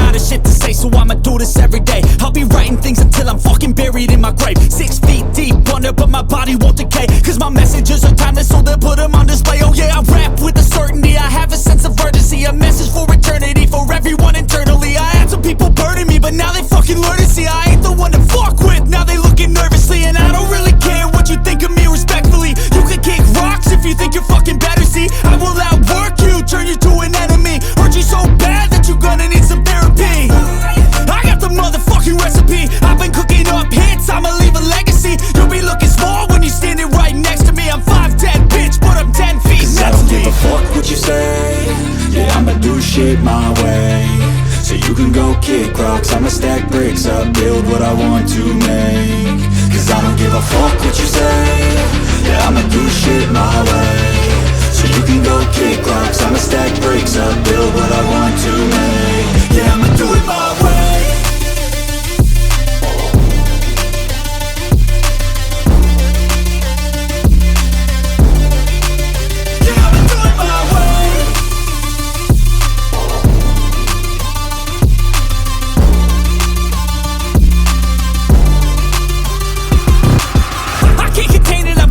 out of shit to say, so I'ma do this every day. I'll be writing things until I'm fucking buried in my grave. 6 feet deep under, but my body won't decay, cause my messages are timeless, so they'll put them on display. Oh yeah, I rap with a certainty, I have a sense of urgency, a message for eternity, for everyone internally. I had some people burning me, but now they fucking learn to see I ain't the one to fuck with, now they looking nervously. And I don't really care what you think of me, respectfully. You can kick rocks if you think you're fucking better, see I will outwork you, turn you to an enemy, hurt you so bad that you're gonna need some therapy. I got the motherfucking recipe, I've been cooking up hits, I'ma leave a legacy. You'll be looking small when you're standing right next to me. I'm 5'10", bitch, but I'm 10 feet next to me. 'Cause I don't give a fuck what you say, yeah, I'ma do shit my way. So you can go kick rocks, I'ma stack bricks up, build what I want to make. 'Cause I don't give a fuck what you say, yeah, I'ma do shit my way. So you can go kick rocks, I'ma stack bricks up, build what I want to make. Yeah, I'ma do it my way.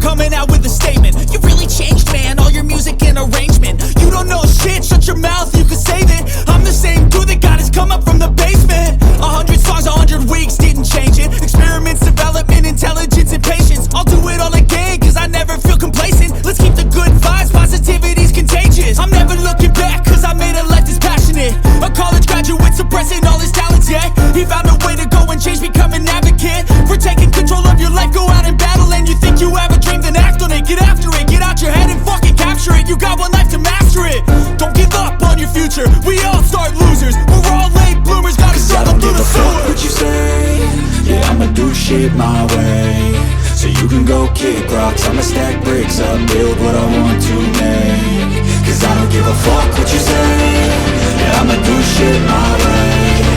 Coming out with a statement. You really changed, man, all your music and arrangement. You don't know shit, shut your mouth, you can save it. I'm the same dude that got his come up from the basement. 100 songs, 100 weeks, didn't change it. Experiments, development, intelligence, and patience. I'll do it all again, cause I never feel complacent. Let's keep the good vibes, positivity's contagious. I'm never looking back, cause I made a life that's passionate. A college graduate suppressing all his talents, yeah. He found a way to go and change, become an advocate for taking control of your life, go out and battle. And you think you have a dream, then act on it, get after it, get out your head and fucking capture it. You got one life to master it, don't give up on your future. We all start losers, we're all late bloomers, gotta struggle through the sewer. I don't give a fuck what you say, yeah, I'ma do shit my way. So you can go kick rocks, I'ma stack bricks up, build what I want to make. 'Cause I don't give a fuck what you say, yeah, I'ma do shit my way.